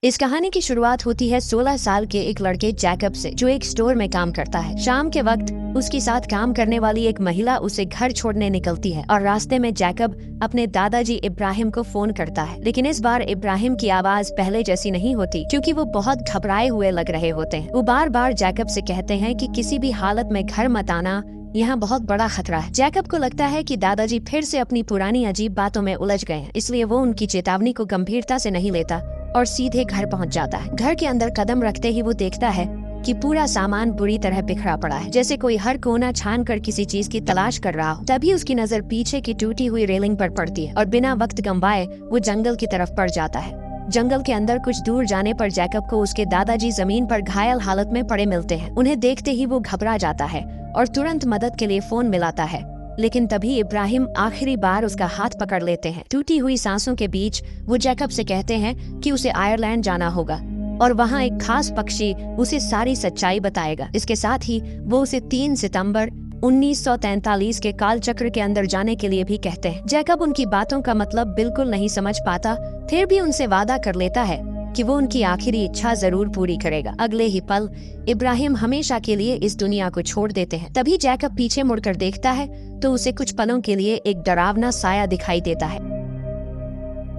इस कहानी की शुरुआत होती है 16 साल के एक लड़के जैकब से, जो एक स्टोर में काम करता है। शाम के वक्त उसके साथ काम करने वाली एक महिला उसे घर छोड़ने निकलती है और रास्ते में जैकब अपने दादाजी इब्राहिम को फोन करता है। लेकिन इस बार इब्राहिम की आवाज पहले जैसी नहीं होती, क्योंकि वो बहुत घबराए हुए लग रहे होते हैं। वो बार बार जैकब से कहते हैं कि किसी भी हालत में घर मत आना, यहाँ बहुत बड़ा खतरा है। जैकब को लगता है कि दादाजी फिर से अपनी पुरानी अजीब बातों में उलझ गए हैं, इसलिए वो उनकी चेतावनी को गंभीरता से नहीं लेता और सीधे घर पहुंच जाता है। घर के अंदर कदम रखते ही वो देखता है कि पूरा सामान बुरी तरह बिखरा पड़ा है, जैसे कोई हर कोना छान कर किसी चीज की तलाश कर रहा हो। तभी उसकी नजर पीछे की टूटी हुई रेलिंग पर पड़ती है और बिना वक्त गंवाए वो जंगल की तरफ बढ़ जाता है। जंगल के अंदर कुछ दूर जाने पर जैकब को उसके दादाजी जमीन पर घायल हालत में पड़े मिलते हैं। उन्हें देखते ही वो घबरा जाता है और तुरंत मदद के लिए फोन मिलाता है। लेकिन तभी इब्राहिम आखिरी बार उसका हाथ पकड़ लेते हैं। टूटी हुई सांसों के बीच वो जैकब से कहते हैं कि उसे आयरलैंड जाना होगा और वहाँ एक खास पक्षी उसे सारी सच्चाई बताएगा। इसके साथ ही वो उसे 3 सितंबर 1943 के काल चक्र के अंदर जाने के लिए भी कहते हैं। जैकब उनकी बातों का मतलब बिल्कुल नहीं समझ पाता, फिर भी उनसे वादा कर लेता है कि वो उनकी आखिरी इच्छा जरूर पूरी करेगा। अगले ही पल इब्राहिम हमेशा के लिए इस दुनिया को छोड़ देते हैं। तभी जैकब पीछे मुड़कर देखता है तो उसे कुछ पलों के लिए एक डरावना साया दिखाई देता है,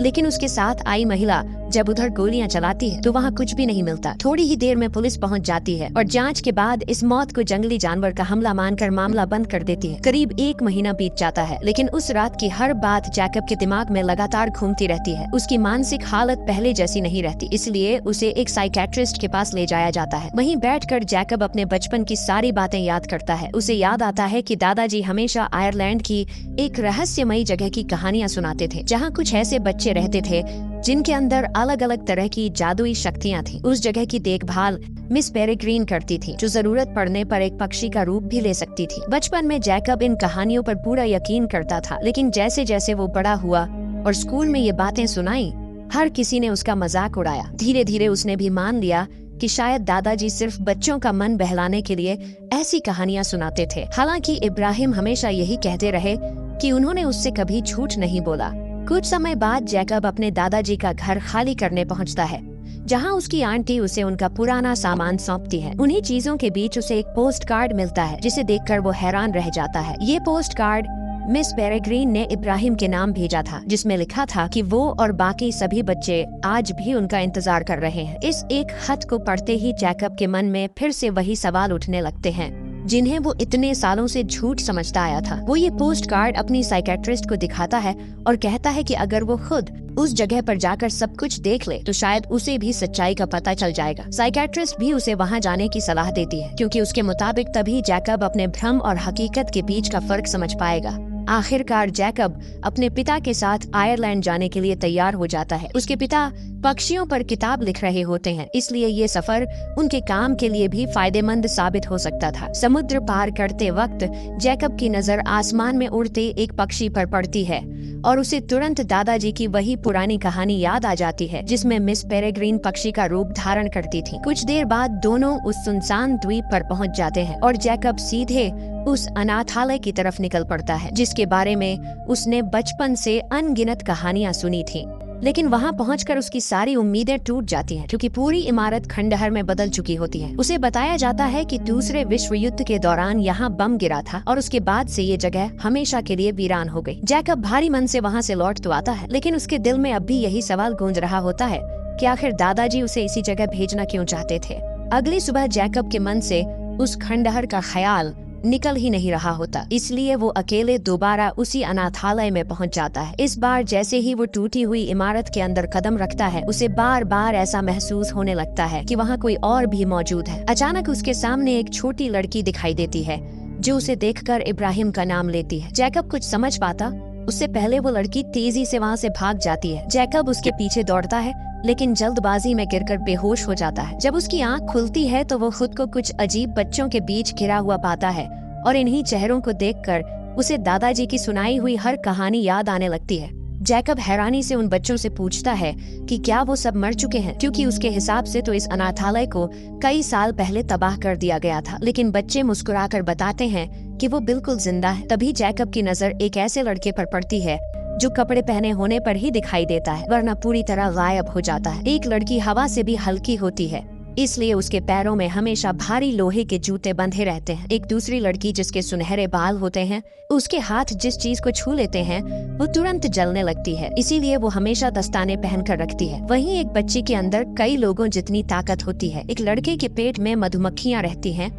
लेकिन उसके साथ आई महिला जब उधर गोलियां चलाती है तो वहाँ कुछ भी नहीं मिलता। थोड़ी ही देर में पुलिस पहुंच जाती है और जांच के बाद इस मौत को जंगली जानवर का हमला मानकर मामला बंद कर देती है। करीब 1 महीना बीत जाता है, लेकिन उस रात की हर बात जैकब के दिमाग में लगातार घूमती रहती है। उसकी मानसिक हालत पहले जैसी नहीं रहती, इसलिए उसे एक साइकेट्रिस्ट के पास ले जाया जाता है। वहीं बैठकर जैकब अपने बचपन की सारी बातें याद करता है। उसे याद आता है कि दादाजी हमेशा आयरलैंड की एक रहस्यमयी जगह की कहानियां सुनाते थे, जहाँ कुछ ऐसे बच्चे रहते थे जिनके अंदर अलग अलग तरह की जादुई शक्तियां थीं। उस जगह की देखभाल मिस पेरेग्रीन करती थी, जो जरूरत पड़ने पर एक पक्षी का रूप भी ले सकती थी। बचपन में जैकब इन कहानियों पर पूरा यकीन करता था, लेकिन जैसे जैसे वो बड़ा हुआ और स्कूल में ये बातें सुनाई, हर किसी ने उसका मजाक उड़ाया। धीरे धीरे उसने भी मान लिया कि शायद दादाजी सिर्फ बच्चों का मन बहलाने के लिए ऐसी कहानियां सुनाते थे। हालांकि इब्राहिम हमेशा यही कहते रहे कि उन्होंने उससे कभी झूठ नहीं बोला। कुछ समय बाद जैकब अपने दादाजी का घर खाली करने पहुंचता है, जहां उसकी आंटी उसे उनका पुराना सामान सौंपती है। उन्हीं चीजों के बीच उसे एक पोस्ट कार्ड मिलता है, जिसे देखकर वो हैरान रह जाता है। ये पोस्ट कार्ड मिस पेरेग्रीन ने इब्राहिम के नाम भेजा था, जिसमें लिखा था कि वो और बाकी सभी बच्चे आज भी उनका इंतजार कर रहे हैं। इस एक खत को पढ़ते ही जैकब के मन में फिर से वही सवाल उठने लगते हैं जिन्हें वो इतने सालों से झूठ समझता आया था। वो ये पोस्ट कार्ड अपनी साइकेट्रिस्ट को दिखाता है और कहता है कि अगर वो खुद उस जगह पर जाकर सब कुछ देख ले तो शायद उसे भी सच्चाई का पता चल जाएगा। साइकेट्रिस्ट भी उसे वहां जाने की सलाह देती है, क्योंकि उसके मुताबिक तभी जैकब अपने भ्रम और हकीकत के बीच का फर्क समझ पाएगा। आखिरकार जैकब अपने पिता के साथ आयरलैंड जाने के लिए तैयार हो जाता है। उसके पिता पक्षियों पर किताब लिख रहे होते हैं, इसलिए ये सफर उनके काम के लिए भी फायदेमंद साबित हो सकता था। समुद्र पार करते वक्त जैकब की नजर आसमान में उड़ते एक पक्षी पर पड़ती है और उसे तुरंत दादाजी की वही पुरानी कहानी याद आ जाती है, जिसमें मिस पेरेग्रीन पक्षी का रूप धारण करती थी। कुछ देर बाद दोनों उस सुनसान द्वीप पर पहुंच जाते हैं और जैकब सीधे उस अनाथालय की तरफ निकल पड़ता है, जिसके बारे में उसने बचपन से अनगिनत कहानियां सुनी थी। लेकिन वहां पहुंचकर उसकी सारी उम्मीदें टूट जाती हैं, क्योंकि पूरी इमारत खंडहर में बदल चुकी होती है। उसे बताया जाता है कि दूसरे विश्व युद्ध के दौरान यहाँ बम गिरा था और उसके बाद से ये जगह हमेशा के लिए वीरान हो गई। जैकब भारी मन से वहाँ से लौट तो आता है, लेकिन उसके दिल में अब भी यही सवाल गूंज रहा होता है कि आखिर दादाजी उसे इसी जगह भेजना क्यों चाहते थे। अगली सुबह जैकब के मन से उस खंडहर का ख्याल निकल ही नहीं रहा होता, इसलिए वो अकेले दोबारा उसी अनाथालय में पहुंच जाता है। इस बार जैसे ही वो टूटी हुई इमारत के अंदर कदम रखता है, उसे बार बार ऐसा महसूस होने लगता है कि वहाँ कोई और भी मौजूद है। अचानक उसके सामने एक छोटी लड़की दिखाई देती है, जो उसे देखकर इब्राहिम का नाम लेती है। जैकब कुछ समझ पाता उससे पहले वो लड़की तेजी से वहाँ से भाग जाती है। जैकब उसके पीछे दौड़ता है, लेकिन जल्दबाजी में गिरकर बेहोश हो जाता है। जब उसकी आंख खुलती है तो वो खुद को कुछ अजीब बच्चों के बीच घिरा हुआ पाता है और इन्हीं चेहरों को देखकर उसे दादाजी की सुनाई हुई हर कहानी याद आने लगती है। जैकब हैरानी से उन बच्चों से पूछता है कि क्या वो सब मर चुके हैं, क्योंकि उसके हिसाब से तो इस अनाथालय को कई साल पहले तबाह कर दिया गया था। लेकिन बच्चे मुस्कुराकर बताते हैं कि वो बिल्कुल जिंदा है। तभी जैकब की नजर एक ऐसे लड़के पर पड़ती है जो कपड़े पहने होने पर ही दिखाई देता है, वरना पूरी तरह गायब हो जाता है। एक लड़की हवा से भी हल्की होती है, इसलिए उसके पैरों में हमेशा भारी लोहे के जूते बंधे रहते हैं। एक दूसरी लड़की जिसके सुनहरे बाल होते हैं, उसके हाथ जिस चीज को छू लेते हैं वो तुरंत जलने लगती है, इसीलिए वो हमेशा दस्ताने पहनकर रखती है। वहीं एक बच्ची के अंदर कई लोगों जितनी ताकत होती है। एक लड़के के पेट में मधुमक्खियां रहती हैं,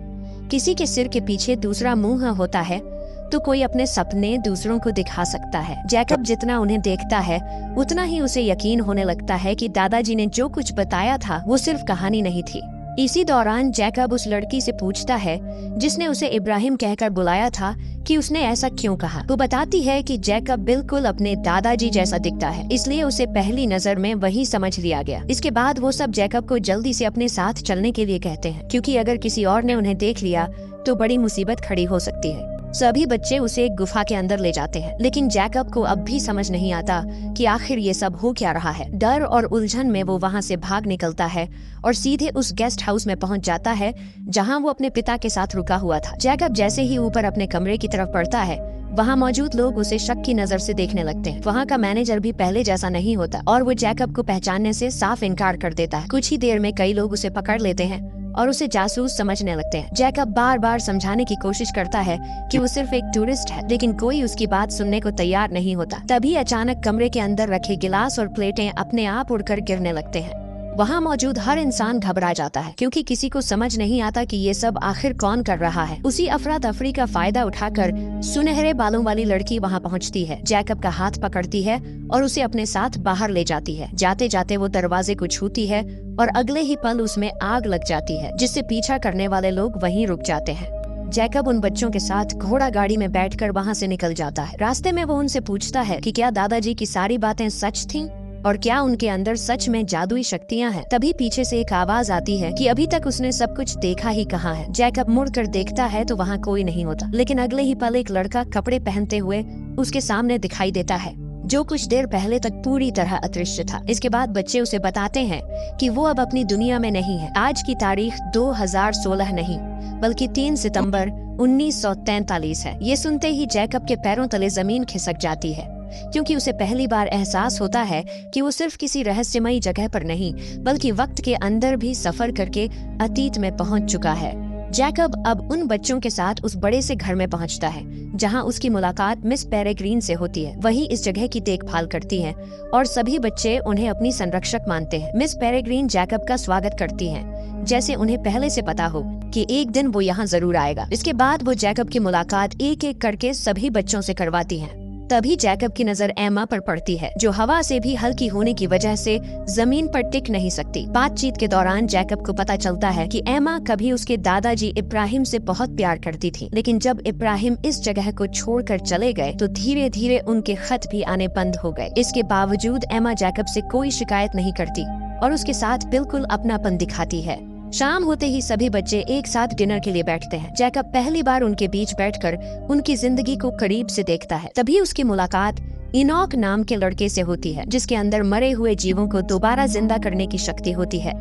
किसी के सिर के पीछे दूसरा मुंह होता है, तो कोई अपने सपने दूसरों को दिखा सकता है। जैकब जितना उन्हें देखता है उतना ही उसे यकीन होने लगता है कि दादाजी ने जो कुछ बताया था वो सिर्फ कहानी नहीं थी। इसी दौरान जैकब उस लड़की से पूछता है जिसने उसे इब्राहिम कहकर बुलाया था कि उसने ऐसा क्यों कहा। वो बताती है कि जैकब बिल्कुल अपने दादाजी जैसा दिखता है, इसलिए उसे पहली नजर में वही समझ लिया गया। इसके बाद वो सब जैकब को जल्दी से अपने साथ चलने के लिए कहते हैं, क्योंकि अगर किसी और ने उन्हें देख लिया तो बड़ी मुसीबत खड़ी हो सकती है। सभी बच्चे उसे एक गुफा के अंदर ले जाते हैं, लेकिन जैकब को अब भी समझ नहीं आता कि आखिर ये सब हो क्या रहा है। डर और उलझन में वो वहाँ से भाग निकलता है और सीधे उस गेस्ट हाउस में पहुँच जाता है जहाँ वो अपने पिता के साथ रुका हुआ था। जैकब जैसे ही ऊपर अपने कमरे की तरफ बढ़ता है, वहाँ मौजूद लोग उसे शक की नजर से देखने लगते हैं। वहाँ का मैनेजर भी पहले जैसा नहीं होता और वो जैकब को पहचानने से साफ इनकार कर देता है। कुछ ही देर में कई लोग उसे पकड़ लेते हैं और उसे जासूस समझने लगते हैं। जैकब बार बार समझाने की कोशिश करता है कि वो सिर्फ एक टूरिस्ट है, लेकिन कोई उसकी बात सुनने को तैयार नहीं होता। तभी अचानक कमरे के अंदर रखे गिलास और प्लेटें अपने आप उड़कर गिरने लगते हैं। वहाँ मौजूद हर इंसान घबरा जाता है, क्योंकि किसी को समझ नहीं आता कि ये सब आखिर कौन कर रहा है। उसी अफरा तफरी का फायदा उठाकर सुनहरे बालों वाली लड़की वहाँ पहुँचती है, जैकब का हाथ पकड़ती है और उसे अपने साथ बाहर ले जाती है। जाते जाते वो दरवाजे को छूती है और अगले ही पल उसमें आग लग जाती है, जिससे पीछा करने वाले लोग वहीं रुक जाते हैं। जैकब उन बच्चों के साथ घोड़ा गाड़ी में बैठकर वहाँ से निकल जाता है। रास्ते में वो उनसे पूछता है कि क्या दादाजी की सारी बातें सच थीं और क्या उनके अंदर सच में जादुई शक्तियाँ हैं। तभी पीछे से एक आवाज आती है कि अभी तक उसने सब कुछ देखा ही कहाँ है। जैकब मुड़कर देखता है तो वहाँ कोई नहीं होता, लेकिन अगले ही पल एक लड़का कपड़े पहनते हुए उसके सामने दिखाई देता है, जो कुछ देर पहले तक पूरी तरह अदृश्य था। इसके बाद बच्चे उसे बताते हैं कि वो अब अपनी दुनिया में नहीं है। आज की तारीख 2016 नहीं बल्कि 3 सितंबर 1943 है। ये सुनते ही जैकब के पैरों तले जमीन खिसक जाती है, क्योंकि उसे पहली बार एहसास होता है कि वो सिर्फ किसी रहस्यमयी जगह पर नहीं बल्कि वक्त के अंदर भी सफर करके अतीत में पहुंच चुका है। जैकब अब उन बच्चों के साथ उस बड़े से घर में पहुंचता है जहां उसकी मुलाकात मिस पेरेग्रीन से होती है। वही इस जगह की देखभाल करती हैं और सभी बच्चे उन्हें अपनी संरक्षक मानते हैं। मिस पेरेग्रीन जैकब का स्वागत करती हैं, जैसे उन्हें पहले से पता हो कि एक दिन वो यहाँ जरूर आएगा। इसके बाद वो जैकब की मुलाकात एक एक करके सभी बच्चों से करवाती हैं। तभी जैकब की नजर एमा पर पड़ती है, जो हवा से भी हल्की होने की वजह से जमीन पर टिक नहीं सकती। बातचीत के दौरान जैकब को पता चलता है कि एमा कभी उसके दादाजी इब्राहिम से बहुत प्यार करती थी, लेकिन जब इब्राहिम इस जगह को छोड़कर चले गए तो धीरे धीरे उनके खत भी आने बंद हो गए। इसके बावजूद एमा जैकब से कोई शिकायत नहीं करती और उसके साथ बिल्कुल अपनापन दिखाती है। शाम होते ही सभी बच्चे एक साथ डिनर के लिए बैठते हैं। जैकब पहली बार उनके बीच बैठकर उनकी जिंदगी को करीब से देखता है। तभी उसकी मुलाकात इनॉक नाम के लड़के से होती है, जिसके अंदर मरे हुए जीवों को दोबारा जिंदा करने की शक्ति होती है।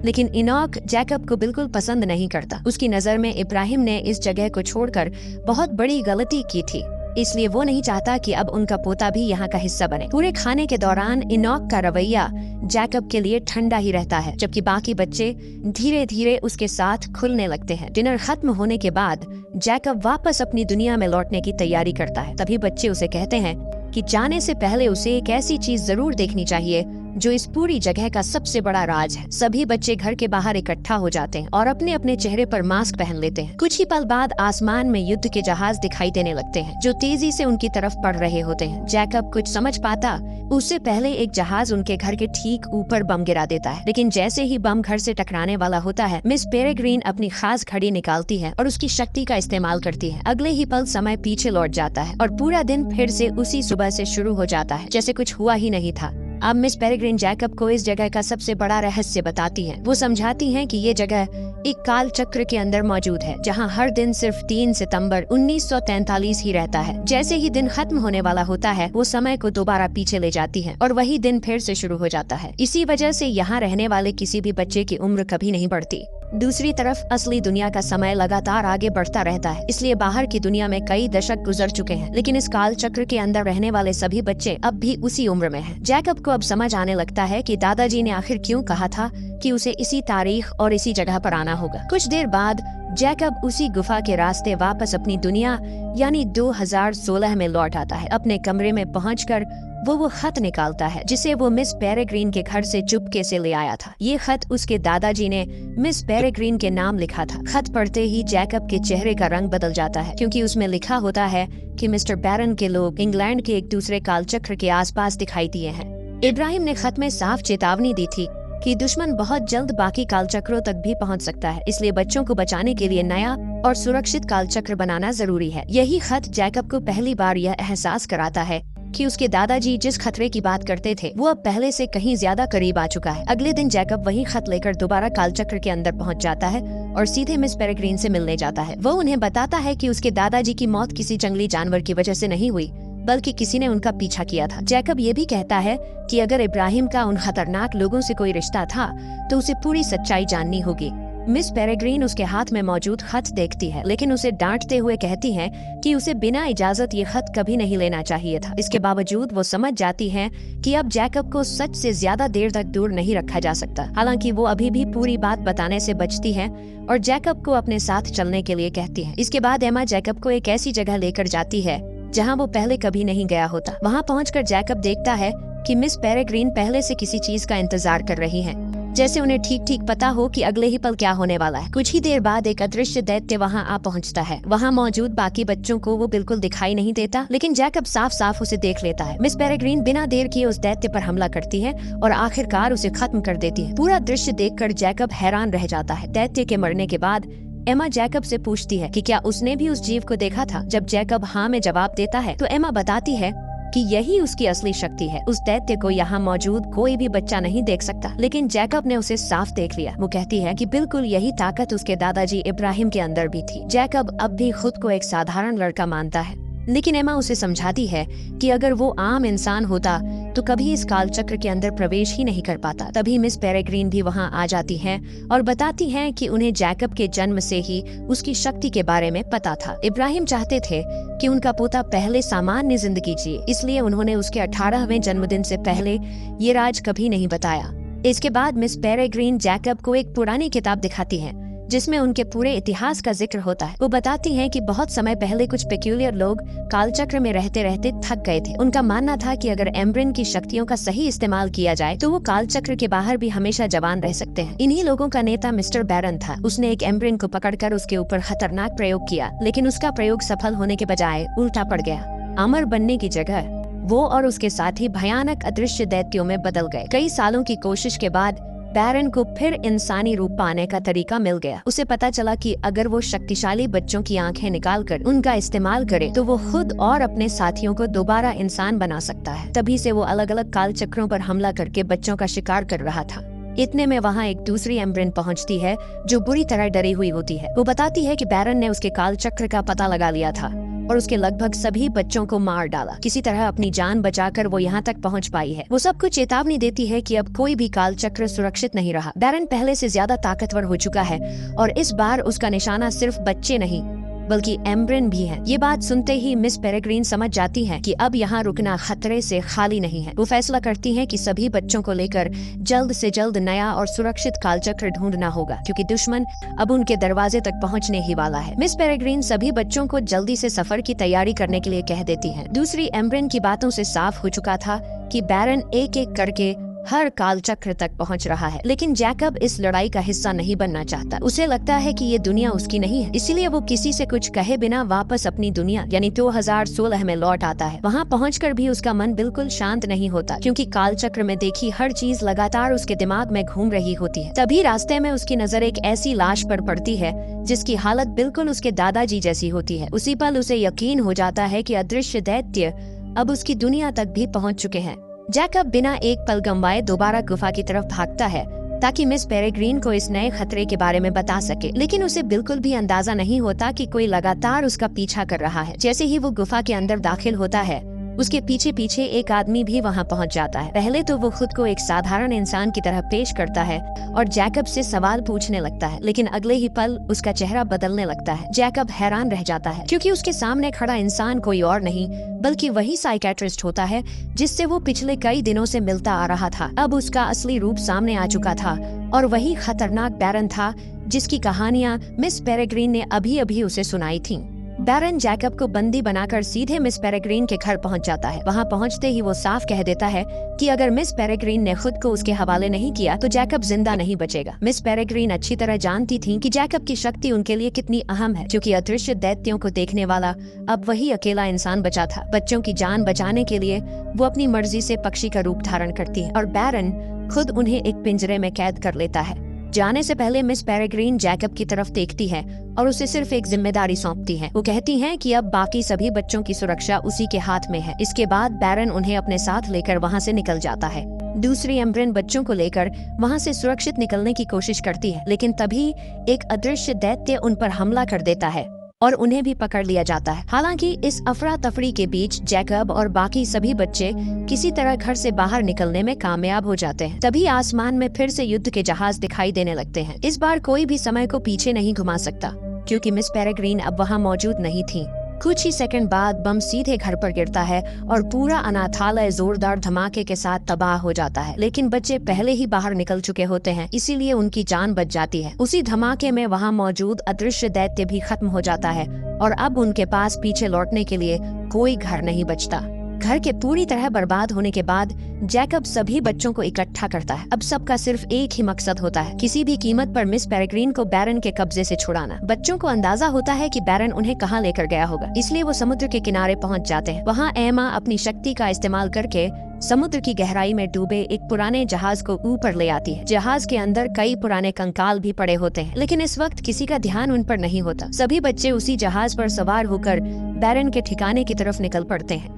लेकिन इनॉक जैकब को बिल्कुल पसंद नहीं करता। उसकी नजर में इब्राहिम ने इस जगह को छोड़कर बहुत बड़ी गलती की थी, इसलिए वो नहीं चाहता कि अब उनका पोता भी यहाँ का हिस्सा बने। पूरे खाने के दौरान इनॉक का रवैया जैकब के लिए ठंडा ही रहता है, जबकि बाकी बच्चे धीरे धीरे उसके साथ खुलने लगते हैं। डिनर खत्म होने के बाद जैकब वापस अपनी दुनिया में लौटने की तैयारी करता है। तभी बच्चे उसे कहते हैं कि जाने से पहले उसे एक ऐसी चीज जरूर देखनी चाहिए जो इस पूरी जगह का सबसे बड़ा राज है। सभी बच्चे घर के बाहर इकट्ठा हो जाते हैं और अपने अपने चेहरे पर मास्क पहन लेते हैं। कुछ ही पल बाद आसमान में युद्ध के जहाज दिखाई देने लगते हैं, जो तेजी से उनकी तरफ बढ़ रहे होते हैं। जैकब कुछ समझ पाता उससे पहले एक जहाज उनके घर के ठीक ऊपर बम गिरा देता है, लेकिन जैसे ही बम घर से टकराने वाला होता है, मिस पेरेग्रीन अपनी खास घड़ी निकालती है और उसकी शक्ति का इस्तेमाल करती है। अगले ही पल समय पीछे लौट जाता है और पूरा दिन फिर से उसी सुबह से शुरू हो जाता है, जैसे कुछ हुआ ही नहीं था। अब मिस पेरेग्रीन जैकब को इस जगह का सबसे बड़ा रहस्य बताती हैं। वो समझाती हैं कि ये जगह एक काल चक्र के अंदर मौजूद है, जहां हर दिन सिर्फ 3 सितंबर 1943 ही रहता है। जैसे ही दिन खत्म होने वाला होता है, वो समय को दोबारा पीछे ले जाती है और वही दिन फिर से शुरू हो जाता है। इसी वजह से यहाँ रहने वाले किसी भी बच्चे की उम्र कभी नहीं बढ़ती। दूसरी तरफ असली दुनिया का समय लगातार आगे बढ़ता रहता है, इसलिए बाहर की दुनिया में कई दशक गुजर चुके हैं, लेकिन इस काल चक्र के अंदर रहने वाले सभी बच्चे अब भी उसी उम्र में हैं। जैकब को अब समझ आने लगता है कि दादाजी ने आखिर क्यों कहा था कि उसे इसी तारीख और इसी जगह पर आना होगा। कुछ देर बाद जैकब उसी गुफा के रास्ते वापस अपनी दुनिया यानी 2016 में लौट आता है। अपने कमरे में पहुंचकर वो खत निकालता है जिसे वो मिस पेरेग्रीन के घर से चुपके से ले आया था। ये खत उसके दादाजी ने मिस पेरेग्रीन के नाम लिखा था। खत पढ़ते ही जैकब के चेहरे का रंग बदल जाता है, क्योंकि उसमें लिखा होता है कि मिस्टर बैरन के लोग इंग्लैंड के एक दूसरे कालचक्र के आसपास दिखाई दिए हैं। इब्राहिम ने खत में साफ चेतावनी दी थी कि दुश्मन बहुत जल्द बाकी कालचक्रों तक भी पहुंच सकता है, इसलिए बच्चों को बचाने के लिए नया और सुरक्षित कालचक्र बनाना जरूरी है। यही खत जैकब को पहली बार यह एहसास कराता है कि उसके दादाजी जिस खतरे की बात करते थे वो अब पहले से कहीं ज्यादा करीब आ चुका है। अगले दिन जैकब वही खत लेकर दोबारा कालचक्र के अंदर पहुंच जाता है और सीधे मिस पेरेग्रीन से मिलने जाता है। वो उन्हें बताता है कि उसके दादाजी की मौत किसी जंगली जानवर की वजह से नहीं हुई, बल्कि किसी ने उनका पीछा किया था। जैकब ये भी कहता है कि अगर इब्राहिम का उन खतरनाक लोगों से कोई रिश्ता था तो उसे पूरी सच्चाई जाननी होगी। मिस पेरेग्रीन उसके हाथ में मौजूद खत देखती है, लेकिन उसे डांटते हुए कहती है कि उसे बिना इजाजत ये खत कभी नहीं लेना चाहिए था। इसके बावजूद वो समझ जाती है कि अब जैकब को सच से ज्यादा देर तक दूर नहीं रखा जा सकता। हालांकि वो अभी भी पूरी बात बताने से बचती है और जैकब को अपने साथ चलने के लिए कहती है। इसके बाद एमा जैकब को एक ऐसी जगह लेकर जाती है जहाँ वो पहले कभी नहीं गया होता। वहाँ पहुंचकर जैकब देखता है कि मिस पेरेग्रीन पहले से किसी चीज का इंतजार कर रही हैं, जैसे उन्हें ठीक ठीक पता हो कि अगले ही पल क्या होने वाला है। कुछ ही देर बाद एक अदृश्य दैत्य वहाँ आ पहुँचता है। वहाँ मौजूद बाकी बच्चों को वो बिल्कुल दिखाई नहीं देता, लेकिन जैकब साफ साफ उसे देख लेता है। मिस पेरेग्रीन बिना देर किए उस दैत्य पर हमला करती है और आखिरकार उसे खत्म कर देती है। पूरा दृश्य देखकर जैकब हैरान रह जाता है। दैत्य के मरने के बाद एमा जैकब से पूछती है कि क्या उसने भी उस जीव को देखा था। जब जैकब हाँ में जवाब देता है तो एमा बताती है कि यही उसकी असली शक्ति है। उस दैत्य को यहाँ मौजूद कोई भी बच्चा नहीं देख सकता, लेकिन जैकब ने उसे साफ देख लिया। वो कहती है कि बिल्कुल यही ताकत उसके दादाजी इब्राहिम के अंदर भी थी। जैकब अब भी खुद को एक साधारण लड़का मानता है, लेकिन एमा उसे समझाती है कि अगर वो आम इंसान होता तो कभी इस कालचक्र के अंदर प्रवेश ही नहीं कर पाता। तभी मिस पेरेग्रीन भी वहाँ आ जाती हैं और बताती हैं कि उन्हें जैकब के जन्म से ही उसकी शक्ति के बारे में पता था। इब्राहिम चाहते थे कि उनका पोता पहले सामान्य जिंदगी जिए, इसलिए उन्होंने उसके 18वें जन्मदिन से पहले ये राज कभी नहीं बताया। इसके बाद मिस पेरेग्रीन जैकब को एक पुरानी किताब दिखाती है जिसमें उनके पूरे इतिहास का जिक्र होता है। वो बताती हैं कि बहुत समय पहले कुछ पेक्यूलियर लोग कालचक्र में रहते रहते थक गए थे। उनका मानना था कि अगर एम्ब्रिन की शक्तियों का सही इस्तेमाल किया जाए तो वो कालचक्र के बाहर भी हमेशा जवान रह सकते हैं। इन्हीं लोगों का नेता मिस्टर बैरन था। उसने एक एम्ब्रिन को पकड़कर उसके ऊपर खतरनाक प्रयोग किया, लेकिन उसका प्रयोग सफल होने के बजाय उल्टा पड़ गया। अमर बनने की जगह वो और उसके साथी भयानक अदृश्य दैत्यों में बदल गए। कई सालों की कोशिश के बाद बैरन को फिर इंसानी रूप पाने का तरीका मिल गया। उसे पता चला कि अगर वो शक्तिशाली बच्चों की आंखें निकालकर उनका इस्तेमाल करे तो वो खुद और अपने साथियों को दोबारा इंसान बना सकता है। तभी से वो अलग अलग काल चक्रों पर हमला करके बच्चों का शिकार कर रहा था। इतने में वहाँ एक दूसरी एम्ब्रिन पहुँचती है जो बुरी तरह डरी हुई होती है। वो बताती है कि बैरन ने उसके काल चक्र का पता लगा लिया था और उसके लगभग सभी बच्चों को मार डाला। किसी तरह अपनी जान बचाकर वो यहाँ तक पहुँच पाई है। वो सबको चेतावनी देती है कि अब कोई भी काल चक्र सुरक्षित नहीं रहा। बैरन पहले से ज्यादा ताकतवर हो चुका है और इस बार उसका निशाना सिर्फ बच्चे नहीं बल्कि एम्ब्रिन भी है। ये बात सुनते ही मिस पेरेग्रीन समझ जाती है कि अब यहाँ रुकना खतरे से खाली नहीं है। वो फैसला करती है कि सभी बच्चों को लेकर जल्द से जल्द नया और सुरक्षित कालचक्र ढूंढना होगा, क्योंकि दुश्मन अब उनके दरवाजे तक पहुँचने ही वाला है। मिस पेरेग्रीन सभी बच्चों को जल्दी से सफर की तैयारी करने के लिए कह देती है। दूसरी एम्ब्रिन की बातों से साफ हो चुका था कि बैरन एक एक करके हर काल चक्र तक पहुंच रहा है, लेकिन जैकब इस लड़ाई का हिस्सा नहीं बनना चाहता। उसे लगता है कि ये दुनिया उसकी नहीं है, इसीलिए वो किसी से कुछ कहे बिना वापस अपनी दुनिया यानी 2016 में लौट आता है। वहाँ पहुंचकर भी उसका मन बिल्कुल शांत नहीं होता, क्योंकि काल चक्र में देखी हर चीज लगातार उसके दिमाग में घूम रही होती है। तभी रास्ते में उसकी नजर एक ऐसी लाश पर पड़ती है जिसकी हालत बिल्कुल उसके दादाजी जैसी होती है। उसी पल उसे यकीन हो जाता है कि अदृश्य दैत्य अब उसकी दुनिया तक भी पहुँच चुके हैं। जैकब बिना एक पल गंवाए दोबारा गुफा की तरफ भागता है ताकि मिस पेरेग्रीन को इस नए खतरे के बारे में बता सके, लेकिन उसे बिल्कुल भी अंदाजा नहीं होता कि कोई लगातार उसका पीछा कर रहा है। जैसे ही वो गुफा के अंदर दाखिल होता है उसके पीछे पीछे एक आदमी भी वहाँ पहुँच जाता है। पहले तो वो खुद को एक साधारण इंसान की तरह पेश करता है और जैकब से सवाल पूछने लगता है, लेकिन अगले ही पल उसका चेहरा बदलने लगता है। जैकब हैरान रह जाता है क्योंकि उसके सामने खड़ा इंसान कोई और नहीं बल्कि वही साइकेट्रिस्ट होता है जिससे वो पिछले कई दिनों से मिलता आ रहा था। अब उसका असली रूप सामने आ चुका था और वही खतरनाक बैरन था जिसकी कहानियां मिस पेरेग्रीन ने अभी अभी उसे सुनाई थीं। बैरन जैकब को बंदी बनाकर सीधे मिस पेरेग्रीन के घर पहुंच जाता है। वहां पहुंचते ही वो साफ कह देता है कि अगर मिस पेरेग्रीन ने खुद को उसके हवाले नहीं किया तो जैकब जिंदा नहीं बचेगा। मिस पेरेग्रीन अच्छी तरह जानती थी कि जैकब की शक्ति उनके लिए कितनी अहम है, क्योंकि अदृश्य दैत्यों को देखने वाला अब वही अकेला इंसान बचा था। बच्चों की जान बचाने के लिए वो अपनी मर्जी से पक्षी का रूप धारण करती है और बैरन खुद उन्हें एक पिंजरे में कैद कर लेता है। जाने से पहले मिस पेरेग्रीन जैकब की तरफ देखती है और उसे सिर्फ एक जिम्मेदारी सौंपती है। वो कहती हैं कि अब बाकी सभी बच्चों की सुरक्षा उसी के हाथ में है। इसके बाद बैरन उन्हें अपने साथ लेकर वहाँ से निकल जाता है। दूसरी एम्ब्रेन बच्चों को लेकर वहाँ से सुरक्षित निकलने की कोशिश करती है, लेकिन तभी एक अदृश्य दैत्य उन पर हमला कर देता है और उन्हें भी पकड़ लिया जाता है। हालांकि इस अफरा तफरी के बीच जैकब और बाकी सभी बच्चे किसी तरह घर से बाहर निकलने में कामयाब हो जाते हैं। तभी आसमान में फिर से युद्ध के जहाज दिखाई देने लगते हैं। इस बार कोई भी समय को पीछे नहीं घुमा सकता क्योंकि मिस पेरेग्रीन अब वहाँ मौजूद नहीं थी। कुछ ही सेकंड बाद बम सीधे घर पर गिरता है और पूरा अनाथालय जोरदार धमाके के साथ तबाह हो जाता है। लेकिन बच्चे पहले ही बाहर निकल चुके होते हैं, इसीलिए उनकी जान बच जाती है। उसी धमाके में वहाँ मौजूद अदृश्य दैत्य भी खत्म हो जाता है और अब उनके पास पीछे लौटने के लिए कोई घर नहीं बचता। घर के पूरी तरह बर्बाद होने के बाद जैकब सभी बच्चों को इकट्ठा करता है। अब सबका सिर्फ एक ही मकसद होता है, किसी भी कीमत पर मिस पेरेग्रीन को बैरन के कब्जे से छुड़ाना। बच्चों को अंदाजा होता है कि बैरन उन्हें कहाँ लेकर गया होगा, इसलिए वो समुद्र के किनारे पहुँच जाते हैं। वहाँ एमा अपनी शक्ति का इस्तेमाल करके समुद्र की गहराई में डूबे एक पुराने जहाज को ऊपर ले आती है। जहाज के अंदर कई पुराने कंकाल भी पड़े होते हैं, लेकिन इस वक्त किसी का ध्यान उन पर नहीं होता। सभी बच्चे उसी जहाज पर सवार होकर बैरन के ठिकाने की तरफ निकल पड़ते हैं।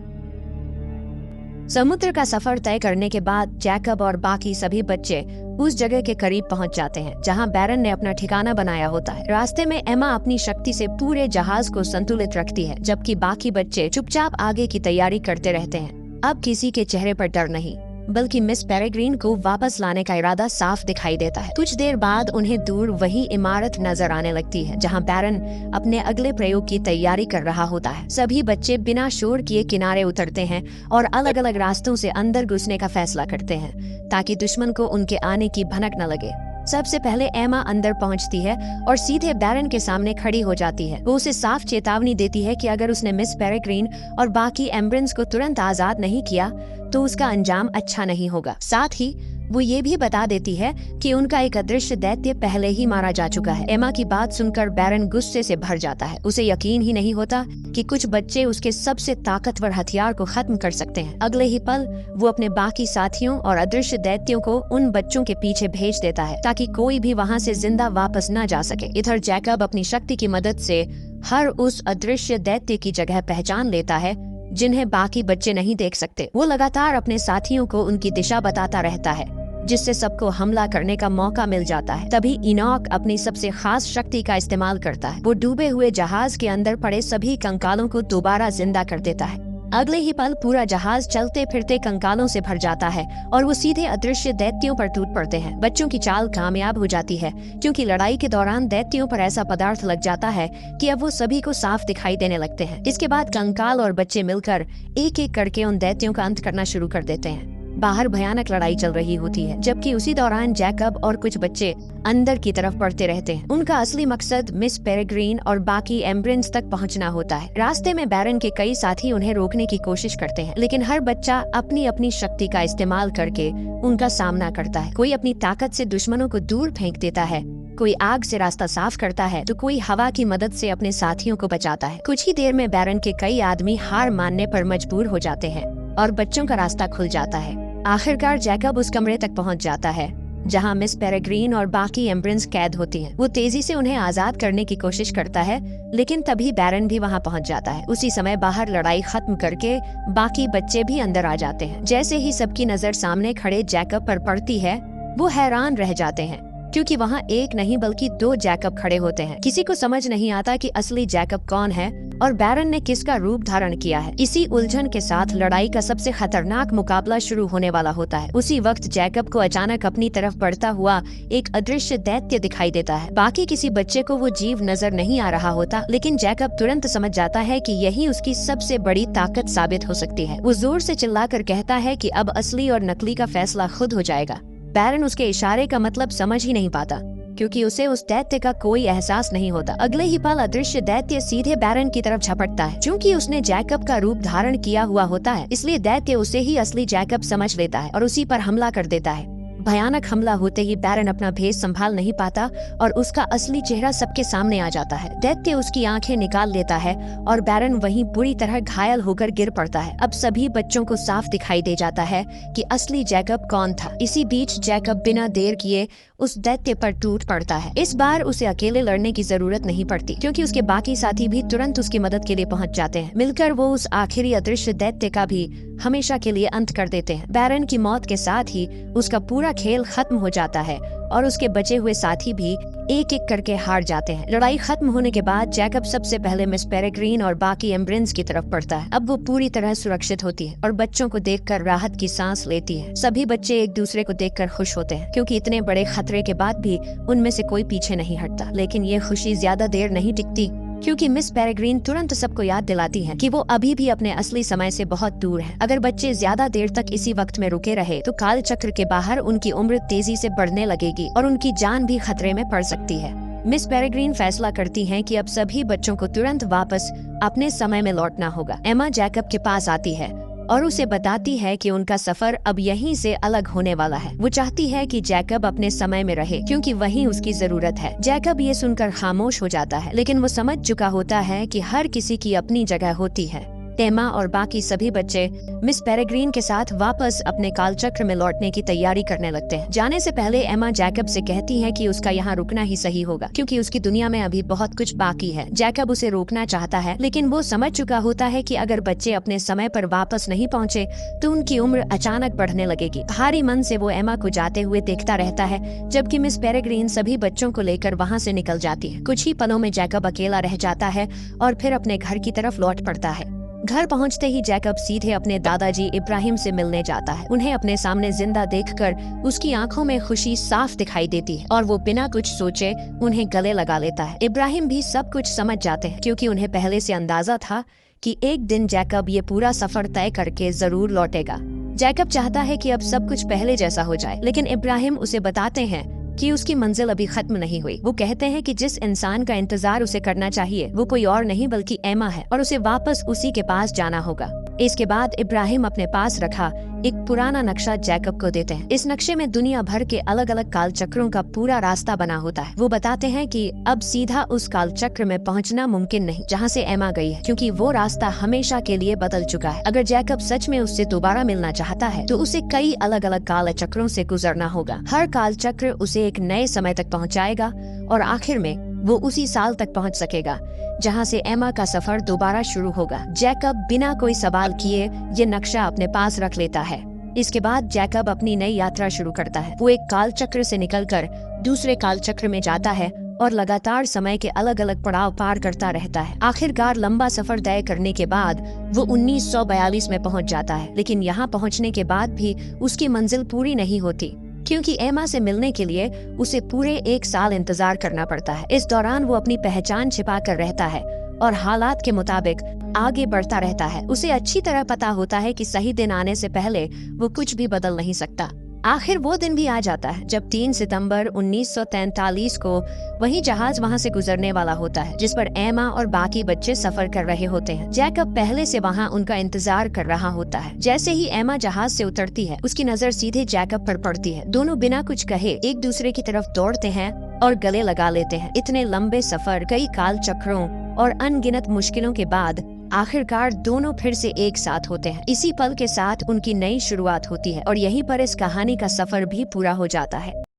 समुद्र का सफर तय करने के बाद जैकब और बाकी सभी बच्चे उस जगह के करीब पहुंच जाते हैं जहां बैरन ने अपना ठिकाना बनाया होता है। रास्ते में एमा अपनी शक्ति से पूरे जहाज को संतुलित रखती है, जबकि बाकी बच्चे चुपचाप आगे की तैयारी करते रहते हैं। अब किसी के चेहरे पर डर नहीं, बल्कि मिस पेरेग्रीन को वापस लाने का इरादा साफ दिखाई देता है। कुछ देर बाद उन्हें दूर वही इमारत नजर आने लगती है जहां बैरन अपने अगले प्रयोग की तैयारी कर रहा होता है। सभी बच्चे बिना शोर किए किनारे उतरते हैं और अलग अलग रास्तों से अंदर घुसने का फैसला करते हैं ताकि दुश्मन को उनके आने की भनक न लगे। सबसे पहले एमा अंदर पहुंचती है और सीधे बैरन के सामने खड़ी हो जाती है। वो उसे साफ चेतावनी देती है कि अगर उसने मिस पेरेग्रीन और बाकी एम्ब्रेंस को तुरंत आजाद नहीं किया तो उसका अंजाम अच्छा नहीं होगा। साथ ही वो ये भी बता देती है कि उनका एक अदृश्य दैत्य पहले ही मारा जा चुका है। एमा की बात सुनकर बैरन गुस्से से भर जाता है। उसे यकीन ही नहीं होता कि कुछ बच्चे उसके सबसे ताकतवर हथियार को खत्म कर सकते हैं। अगले ही पल वो अपने बाकी साथियों और अदृश्य दैत्यों को उन बच्चों के पीछे भेज देता है ताकि कोई भी वहाँ से जिंदा वापस न जा सके। इधर जैकब अपनी शक्ति की मदद से हर उस अदृश्य दैत्य की जगह पहचान लेता है जिन्हें बाकी बच्चे नहीं देख सकते। वो लगातार अपने साथियों को उनकी दिशा बताता रहता है जिससे सबको हमला करने का मौका मिल जाता है। तभी इनॉक अपनी सबसे खास शक्ति का इस्तेमाल करता है। वो डूबे हुए जहाज के अंदर पड़े सभी कंकालों को दोबारा जिंदा कर देता है। अगले ही पल पूरा जहाज चलते फिरते कंकालों से भर जाता है और वो सीधे अदृश्य दैत्यों पर टूट पड़ते हैं। बच्चों की चाल कामयाब हो जाती है क्योंकि लड़ाई के दौरान दैत्यों पर ऐसा पदार्थ लग जाता है कि अब वो सभी को साफ दिखाई देने लगते हैं। इसके बाद कंकाल और बच्चे मिलकर एक एक करके उन दैत्यों का अंत करना शुरू कर देते हैं। बाहर भयानक लड़ाई चल रही होती है, जबकि उसी दौरान जैकब और कुछ बच्चे अंदर की तरफ बढ़ते रहते हैं। उनका असली मकसद मिस पेरेग्रीन और बाकी एम्ब्रेंस तक पहुंचना होता है। रास्ते में बैरन के कई साथी उन्हें रोकने की कोशिश करते हैं, लेकिन हर बच्चा अपनी अपनी शक्ति का इस्तेमाल करके उनका सामना करता है। कोई अपनी ताकत से दुश्मनों को दूर फेंक देता है, कोई आग से रास्ता साफ करता है तो कोई हवा की मदद से अपने साथियों को बचाता है। कुछ ही देर में बैरन के कई आदमी हार मानने पर मजबूर हो जाते हैं और बच्चों का रास्ता खुल जाता है। आखिरकार जैकब उस कमरे तक पहुंच जाता है जहां मिस पेरेग्रीन और बाकी एम्ब्रेंस कैद होती हैं। वो तेजी से उन्हें आजाद करने की कोशिश करता है, लेकिन तभी बैरन भी वहां पहुंच जाता है। उसी समय बाहर लड़ाई खत्म करके बाकी बच्चे भी अंदर आ जाते हैं। जैसे ही सबकी नजर सामने खड़े जैकब पर पड़ती है, वो हैरान रह जाते हैं क्योंकि वहाँ एक नहीं बल्कि दो जैकब खड़े होते हैं। किसी को समझ नहीं आता कि असली जैकब कौन है और बैरन ने किसका रूप धारण किया है। इसी उलझन के साथ लड़ाई का सबसे खतरनाक मुकाबला शुरू होने वाला होता है। उसी वक्त जैकब को अचानक अपनी तरफ बढ़ता हुआ एक अदृश्य दैत्य दिखाई देता है। बाकी किसी बच्चे को वो जीव नजर नहीं आ रहा होता, लेकिन जैकब तुरंत समझ जाता है कि यही उसकी सबसे बड़ी ताकत साबित हो सकती है। वो जोर से चिल्लाकर कहता है कि अब असली और नकली का फैसला खुद हो जाएगा। बैरन उसके इशारे का मतलब समझ ही नहीं पाता, क्योंकि उसे उस दैत्य का कोई एहसास नहीं होता। अगले ही पल अदृश्य दैत्य सीधे बैरन की तरफ झपटता है। चूंकि उसने जैकब का रूप धारण किया हुआ होता है, इसलिए दैत्य उसे ही असली जैकब समझ लेता है और उसी पर हमला कर देता है। भयानक हमला होते ही बैरन अपना भेष संभाल नहीं पाता और उसका असली चेहरा सबके सामने आ जाता है। दैत्य उसकी आंखें निकाल लेता है और बैरन वहीं बुरी तरह घायल होकर गिर पड़ता है। अब सभी बच्चों को साफ दिखाई दे जाता है कि असली जैकब कौन था। इसी बीच जैकब बिना देर किए उस दैत्य पर टूट पड़ता है। इस बार उसे अकेले लड़ने की जरूरत नहीं पड़ती, क्योंकि उसके बाकी साथी भी तुरंत उसकी मदद के लिए पहुंच जाते हैं। मिलकर वो उस आखिरी अदृश्य दैत्य का भी हमेशा के लिए अंत कर देते हैं। बैरन की मौत के साथ ही उसका पूरा खेल खत्म हो जाता है और उसके बचे हुए साथी भी एक एक करके हार जाते हैं। लड़ाई खत्म होने के बाद जैकब सबसे पहले मिस पेरेग्रीन और बाकी एम्ब्रेंस की तरफ बढ़ता है। अब वो पूरी तरह सुरक्षित होती है और बच्चों को देखकर राहत की सांस लेती है। सभी बच्चे एक दूसरे को देखकर खुश होते हैं, क्योंकि इतने बड़े खतरे के बाद भी उनमें से कोई पीछे नहीं हटता। लेकिन ये खुशी ज्यादा देर नहीं टिकती, क्योंकि मिस पेरेग्रीन तुरंत सबको याद दिलाती है कि वो अभी भी अपने असली समय से बहुत दूर है। अगर बच्चे ज्यादा देर तक इसी वक्त में रुके रहे तो काल चक्र के बाहर उनकी उम्र तेजी से बढ़ने लगेगी और उनकी जान भी खतरे में पड़ सकती है। मिस पेरेग्रीन फैसला करती हैं कि अब सभी बच्चों को तुरंत वापस अपने समय में लौटना होगा। एमा जैकब के पास आती है और उसे बताती है कि उनका सफर अब यहीं से अलग होने वाला है। वो चाहती है कि जैकब अपने समय में रहे, क्योंकि वहीं उसकी जरूरत है। जैकब ये सुनकर खामोश हो जाता है, लेकिन वो समझ चुका होता है कि हर किसी की अपनी जगह होती है। एमा और बाकी सभी बच्चे मिस पेरेग्रीन के साथ वापस अपने कालचक्र में लौटने की तैयारी करने लगते हैं। जाने से पहले एमा जैकब से कहती है कि उसका यहाँ रुकना ही सही होगा, क्योंकि उसकी दुनिया में अभी बहुत कुछ बाकी है। जैकब उसे रोकना चाहता है, लेकिन वो समझ चुका होता है कि अगर बच्चे अपने समय पर वापस नहीं पहुँचे तो उनकी उम्र अचानक बढ़ने लगेगी। भारी मन से वो एमा को जाते हुए देखता रहता है, जबकि मिस पेरेग्रीन सभी बच्चों को लेकर वहाँ से निकल जाती है। कुछ ही पलों में जैकब अकेला रह जाता है और फिर अपने घर की तरफ लौट पड़ता है। घर पहुंचते ही जैकब सीधे अपने दादाजी इब्राहिम से मिलने जाता है। उन्हें अपने सामने जिंदा देखकर उसकी आंखों में खुशी साफ दिखाई देती है और वो बिना कुछ सोचे उन्हें गले लगा लेता है। इब्राहिम भी सब कुछ समझ जाते हैं, क्योंकि उन्हें पहले से अंदाजा था कि एक दिन जैकब ये पूरा सफर तय करके जरूर लौटेगा। जैकब चाहता है कि अब सब कुछ पहले जैसा हो जाए, लेकिन इब्राहिम उसे बताते हैं कि उसकी मंजिल अभी खत्म नहीं हुई। वो कहते हैं कि जिस इंसान का इंतजार उसे करना चाहिए वो कोई और नहीं बल्कि एमा है, और उसे वापस उसी के पास जाना होगा। इसके बाद इब्राहिम अपने पास रखा एक पुराना नक्शा जैकब को देते हैं। इस नक्शे में दुनिया भर के अलग अलग काल चक्रों का पूरा रास्ता बना होता है। वो बताते हैं कि अब सीधा उस काल चक्र में पहुंचना मुमकिन नहीं जहां से एमा गई है, क्योंकि वो रास्ता हमेशा के लिए बदल चुका है। अगर जैकब सच में उससे दोबारा मिलना चाहता है तो उसे कई अलग अलग काल चक्रों से गुजरना होगा। हर काल चक्र उसे एक नए समय तक पहुँचाएगा और आखिर में वो उसी साल तक पहुंच सकेगा जहां से एमा का सफर दोबारा शुरू होगा। जैकब बिना कोई सवाल किए ये नक्शा अपने पास रख लेता है। इसके बाद जैकब अपनी नई यात्रा शुरू करता है। वो एक काल चक्र से निकलकर दूसरे काल चक्र में जाता है और लगातार समय के अलग अलग पड़ाव पार करता रहता है। आखिरकार लंबा सफर तय करने के बाद वो 1942 में पहुंच जाता है, लेकिन यहाँ पहुंचने के बाद भी उसकी मंजिल पूरी नहीं होती, क्योंकि एमा से मिलने के लिए उसे पूरे 1 साल इंतजार करना पड़ता है। इस दौरान वो अपनी पहचान छिपा कर रहता है और हालात के मुताबिक आगे बढ़ता रहता है। उसे अच्छी तरह पता होता है कि सही दिन आने से पहले वो कुछ भी बदल नहीं सकता। आखिर वो दिन भी आ जाता है जब 3 सितंबर 1943 को वही जहाज वहां से गुजरने वाला होता है, जिस पर एमा और बाकी बच्चे सफर कर रहे होते हैं। जैकब पहले से वहां उनका इंतजार कर रहा होता है। जैसे ही एमा जहाज से उतरती है, उसकी नजर सीधे जैकब पर पड़ती है। दोनों बिना कुछ कहे एक दूसरे की तरफ दौड़ते हैं और गले लगा लेते हैं। इतने लंबे सफर, कई काल चक्रों और अनगिनत मुश्किलों के बाद आखिरकार दोनों फिर से एक साथ होते हैं। इसी पल के साथ उनकी नई शुरुआत होती है और यहीं पर इस कहानी का सफर भी पूरा हो जाता है।